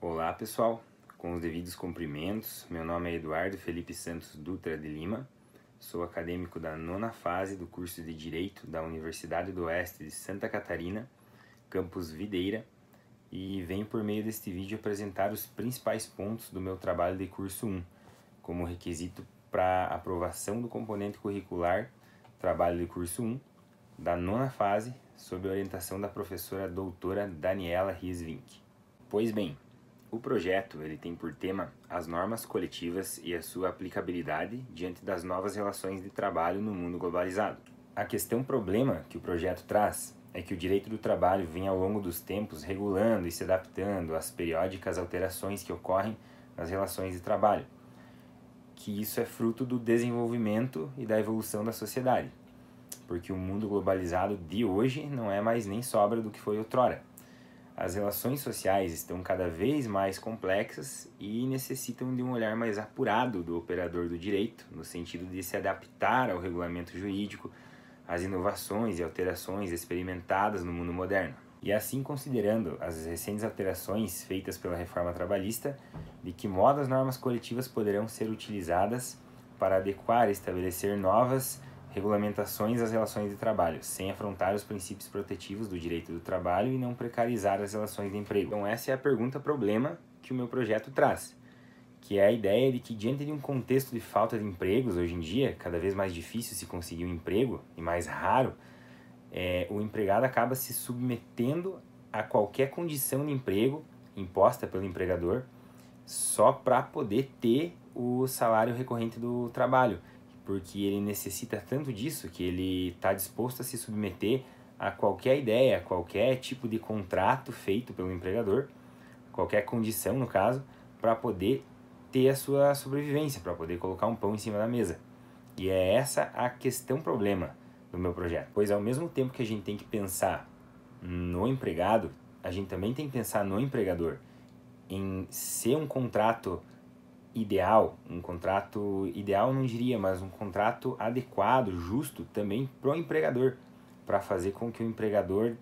Olá pessoal, com os devidos cumprimentos, meu nome é Eduardo Felipe Santos Dutra de Lima, sou acadêmico da 9ª fase do curso de Direito da Universidade do Oeste de Santa Catarina, campus Videira, e venho por meio deste vídeo apresentar os principais pontos do meu trabalho de curso 1, como requisito para aprovação do componente curricular trabalho de curso 1 da 9ª fase, sob a orientação da professora doutora Daniela Riesvink. Pois bem, o projeto ele tem por tema as normas coletivas e a sua aplicabilidade diante das novas relações de trabalho no mundo globalizado. A questão problema que o projeto traz é que o direito do trabalho vem ao longo dos tempos regulando e se adaptando às periódicas alterações que ocorrem nas relações de trabalho, que isso é fruto do desenvolvimento e da evolução da sociedade, porque o mundo globalizado de hoje não é mais nem sobra do que foi outrora. As relações sociais estão cada vez mais complexas e necessitam de um olhar mais apurado do operador do direito, no sentido de se adaptar ao regulamento jurídico, às inovações e alterações experimentadas no mundo moderno. E assim, considerando as recentes alterações feitas pela reforma trabalhista, de que modo as normas coletivas poderão ser utilizadas para adequar e estabelecer novas regulamentações às relações de trabalho, sem afrontar os princípios protetivos do direito do trabalho e não precarizar as relações de emprego. Então essa é a pergunta-problema que o meu projeto traz, que é a ideia de que diante de um contexto de falta de empregos hoje em dia, cada vez mais difícil se conseguir um emprego e mais raro, o empregado acaba se submetendo a qualquer condição de emprego imposta pelo empregador só para poder ter o salário recorrente do trabalho, porque ele necessita tanto disso que ele está disposto a se submeter a qualquer ideia, a qualquer tipo de contrato feito pelo empregador, qualquer condição no caso, para poder ter a sua sobrevivência, para poder colocar um pão em cima da mesa. E é essa a questão problema do meu projeto, pois ao mesmo tempo que a gente tem que pensar no empregado, a gente também tem que pensar no empregador, em ser um contrato ideal não diria, mas um contrato adequado, justo também para o empregador, para fazer com que o empregador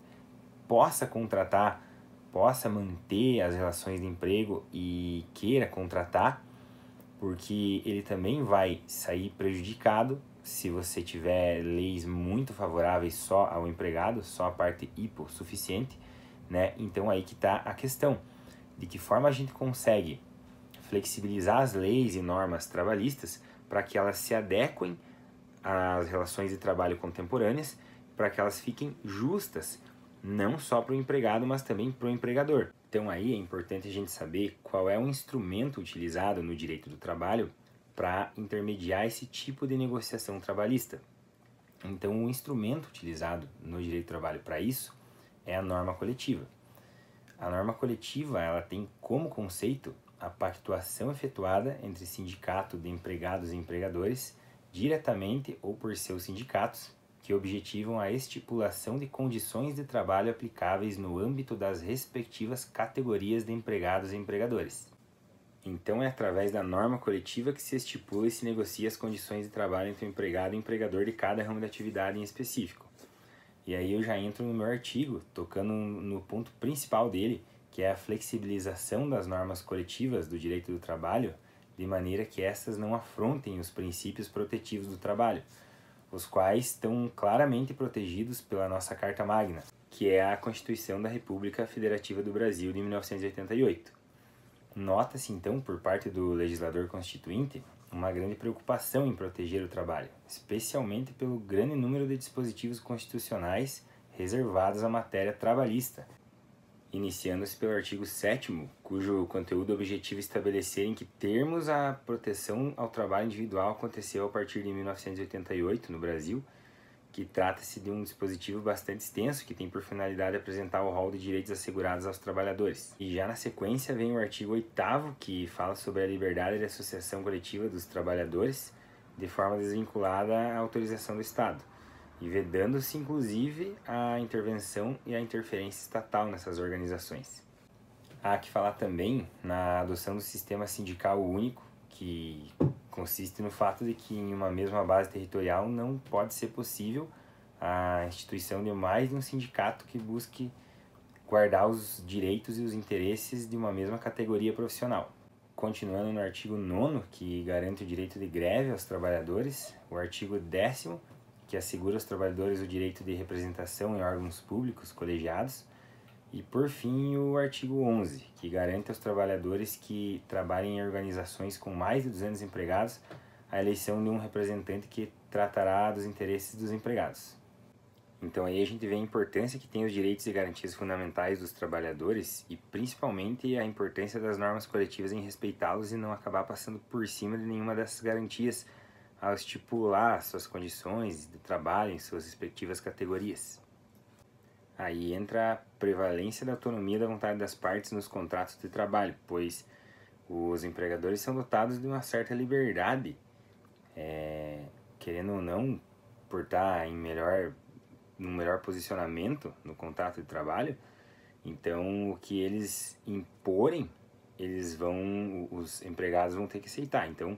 possa contratar, possa manter as relações de emprego e queira contratar, porque ele também vai sair prejudicado se você tiver leis muito favoráveis só ao empregado, só a parte hipossuficiente, né? Então aí que está a questão, de que forma a gente consegue flexibilizar as leis e normas trabalhistas para que elas se adequem às relações de trabalho contemporâneas, para que elas fiquem justas, não só para o empregado, mas também para o empregador. Então aí é importante a gente saber qual é o instrumento utilizado no direito do trabalho para intermediar esse tipo de negociação trabalhista. Então o instrumento utilizado no direito do trabalho para isso é a norma coletiva. A norma coletiva ela tem como conceito a pactuação efetuada entre sindicato de empregados e empregadores, diretamente ou por seus sindicatos, que objetivam a estipulação de condições de trabalho aplicáveis no âmbito das respectivas categorias de empregados e empregadores. Então é através da norma coletiva que se estipula e se negocia as condições de trabalho entre o empregado e o empregador de cada ramo de atividade em específico. E aí eu já entro no meu artigo, tocando no ponto principal dele, que é a flexibilização das normas coletivas do direito do trabalho, de maneira que essas não afrontem os princípios protetivos do trabalho, os quais estão claramente protegidos pela nossa Carta Magna, que é a Constituição da República Federativa do Brasil de 1988. Nota-se então, por parte do legislador constituinte, uma grande preocupação em proteger o trabalho, especialmente pelo grande número de dispositivos constitucionais reservados à matéria trabalhista, iniciando-se pelo artigo 7º, cujo conteúdo objetiva é estabelecer em que termos a proteção ao trabalho individual aconteceu a partir de 1988 no Brasil, que trata-se de um dispositivo bastante extenso que tem por finalidade apresentar o rol de direitos assegurados aos trabalhadores. E já na sequência vem o artigo 8º, que fala sobre a liberdade de associação coletiva dos trabalhadores de forma desvinculada à autorização do Estado, e vedando-se inclusive a intervenção e a interferência estatal nessas organizações. Há que falar também na adoção do sistema sindical único, que consiste no fato de que em uma mesma base territorial não pode ser possível a instituição de mais de um sindicato que busque guardar os direitos e os interesses de uma mesma categoria profissional. Continuando no artigo 9º, que garante o direito de greve aos trabalhadores, o artigo 10º, que assegura aos trabalhadores o direito de representação em órgãos públicos colegiados, e por fim o artigo 11, que garante aos trabalhadores que trabalhem em organizações com mais de 200 empregados a eleição de um representante que tratará dos interesses dos empregados. Então aí a gente vê a importância que tem os direitos e garantias fundamentais dos trabalhadores e principalmente a importância das normas coletivas em respeitá-los e não acabar passando por cima de nenhuma dessas garantias ao estipular suas condições de trabalho em suas respectivas categorias. Aí entra a prevalência da autonomia da vontade das partes nos contratos de trabalho, pois os empregadores são dotados de uma certa liberdade, querendo ou não, por estar num melhor posicionamento no contrato de trabalho. Então, o que eles imporem, os empregados vão ter que aceitar. Então,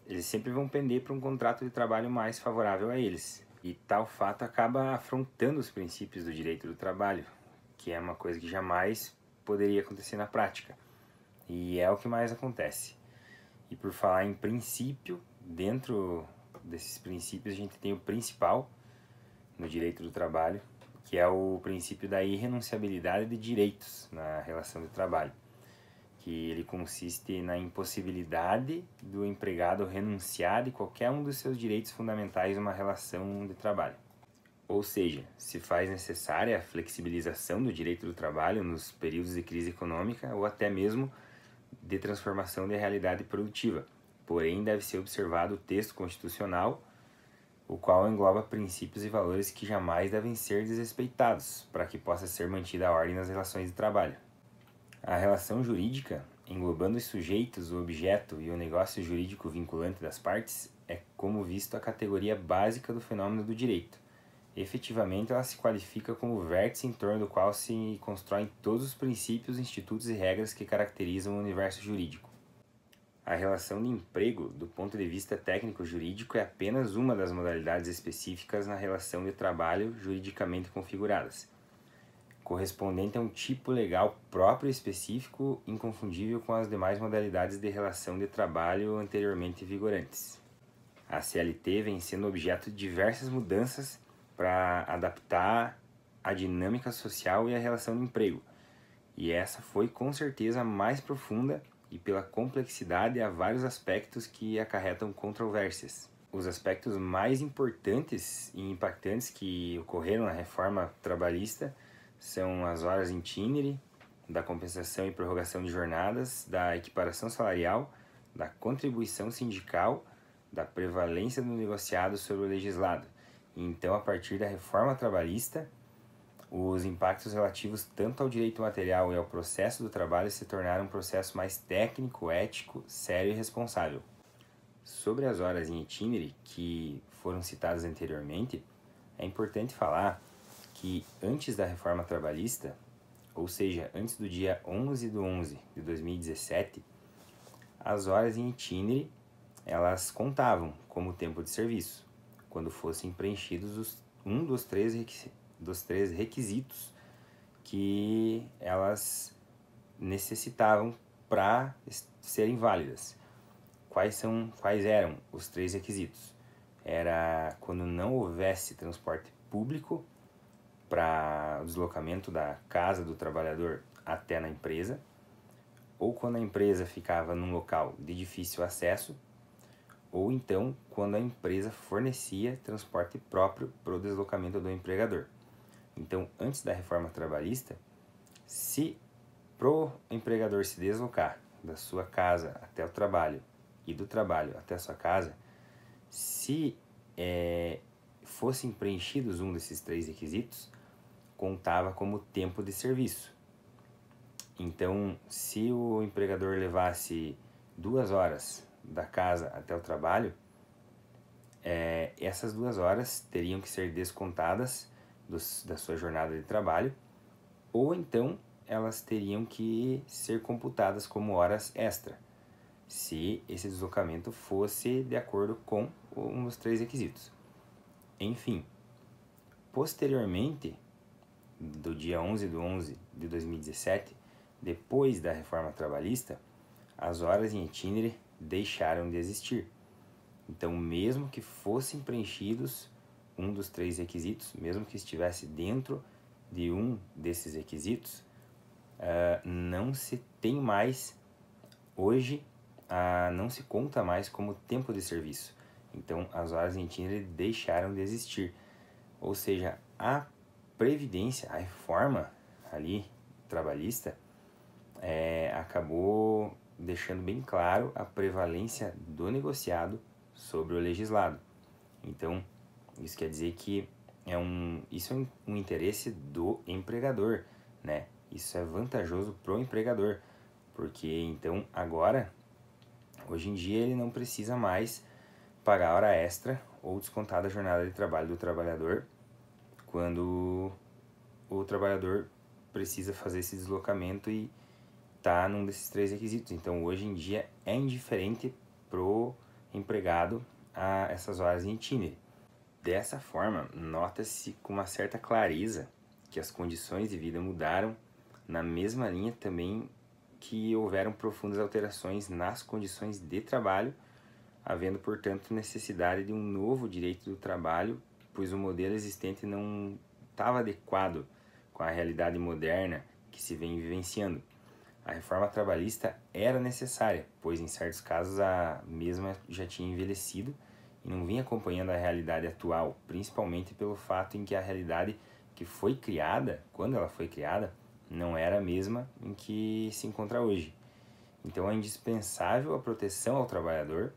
eles sempre vão pender para um contrato de trabalho mais favorável a eles. E tal fato acaba afrontando os princípios do direito do trabalho, que é uma coisa que jamais poderia acontecer na prática. E é o que mais acontece. E por falar em princípio, dentro desses princípios a gente tem o principal no direito do trabalho, que é o princípio da irrenunciabilidade de direitos na relação de trabalho, que ele consiste na impossibilidade do empregado renunciar de qualquer um dos seus direitos fundamentais numa relação de trabalho. Ou seja, se faz necessária a flexibilização do direito do trabalho nos períodos de crise econômica ou até mesmo de transformação de realidade produtiva. Porém, deve ser observado o texto constitucional, o qual engloba princípios e valores que jamais devem ser desrespeitados, para que possa ser mantida a ordem nas relações de trabalho. A relação jurídica, englobando os sujeitos, o objeto e o negócio jurídico vinculante das partes, é como visto a categoria básica do fenômeno do direito. Efetivamente, ela se qualifica como o vértice em torno do qual se constroem todos os princípios, institutos e regras que caracterizam o universo jurídico. A relação de emprego, do ponto de vista técnico-jurídico, é apenas uma das modalidades específicas na relação de trabalho juridicamente configuradas, correspondente a um tipo legal próprio e específico, inconfundível com as demais modalidades de relação de trabalho anteriormente vigorantes. A CLT vem sendo objeto de diversas mudanças para adaptar a dinâmica social e a relação de emprego, e essa foi com certeza a mais profunda e pela complexidade há vários aspectos que acarretam controvérsias. Os aspectos mais importantes e impactantes que ocorreram na reforma trabalhista são as horas in itinere, da compensação e prorrogação de jornadas, da equiparação salarial, da contribuição sindical, da prevalência do negociado sobre o legislado. Então, a partir da reforma trabalhista, os impactos relativos tanto ao direito material e ao processo do trabalho se tornaram um processo mais técnico, ético, sério e responsável. Sobre as horas in itinere, que foram citadas anteriormente, é importante falar que antes da reforma trabalhista, ou seja, antes do dia 11/11 de 2017, as horas in itinere elas contavam como tempo de serviço, quando fossem preenchidos um dos três requisitos que elas necessitavam para serem válidas. Quais eram os três requisitos? Era quando não houvesse transporte público para o deslocamento da casa do trabalhador até na empresa, ou quando a empresa ficava num local de difícil acesso, ou então quando a empresa fornecia transporte próprio para o deslocamento do empregador. Então, antes da reforma trabalhista, se pro empregador se deslocar da sua casa até o trabalho e do trabalho até a sua casa, se fossem preenchidos um desses três requisitos, contava como tempo de serviço. Então, se o empregador levasse 2 horas da casa até o trabalho, essas 2 horas teriam que ser descontadas da sua jornada de trabalho, ou então elas teriam que ser computadas como horas extra, se esse deslocamento fosse de acordo com um dos três requisitos. Enfim, posteriormente, do dia 11/11/2017, depois da reforma trabalhista, as horas em itinerário deixaram de existir. Então, mesmo que fossem preenchidos um dos 3 requisitos, mesmo que estivesse dentro de um desses requisitos, não se tem mais, hoje, não se conta mais como tempo de serviço. Então, as horas em itinerário deixaram de existir. Ou seja, a previdência, a reforma ali trabalhista, acabou deixando bem claro a prevalência do negociado sobre o legislado. Então, isso quer dizer que isso é um interesse do empregador, né? Isso é vantajoso para o empregador, porque então agora, hoje em dia, ele não precisa mais pagar hora extra ou descontar da jornada de trabalho do trabalhador quando o trabalhador precisa fazer esse deslocamento e tá num desses 3 requisitos. Então, hoje em dia, é indiferente pro empregado a essas horas em itinerário. Dessa forma, nota-se com uma certa clareza que as condições de vida mudaram, na mesma linha também que houveram profundas alterações nas condições de trabalho, havendo, portanto, necessidade de um novo direito do trabalho, pois o modelo existente não estava adequado com a realidade moderna que se vem vivenciando. A reforma trabalhista era necessária, pois em certos casos a mesma já tinha envelhecido e não vinha acompanhando a realidade atual, principalmente pelo fato em que a realidade que foi criada, quando ela foi criada, não era a mesma em que se encontra hoje. Então é indispensável a proteção ao trabalhador,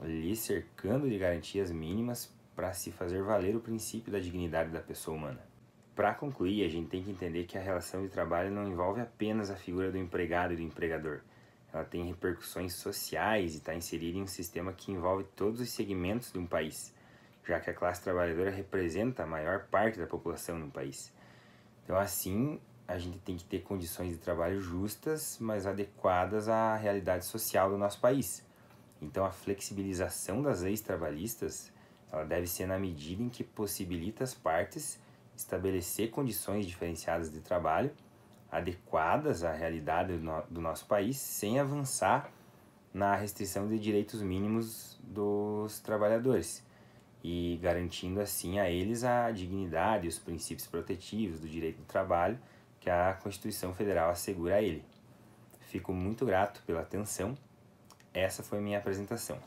lhe cercando de garantias mínimas para se fazer valer o princípio da dignidade da pessoa humana. Para concluir, a gente tem que entender que a relação de trabalho não envolve apenas a figura do empregado e do empregador. Ela tem repercussões sociais e está inserida em um sistema que envolve todos os segmentos de um país, já que a classe trabalhadora representa a maior parte da população de um país. Então, assim, a gente tem que ter condições de trabalho justas, mas adequadas à realidade social do nosso país. Então, a flexibilização das leis trabalhistas, ela deve ser na medida em que possibilita as partes estabelecer condições diferenciadas de trabalho adequadas à realidade do nosso país, sem avançar na restrição de direitos mínimos dos trabalhadores e garantindo assim a eles a dignidade e os princípios protetivos do direito do trabalho que a Constituição Federal assegura a ele. Fico muito grato pela atenção. Essa foi minha apresentação.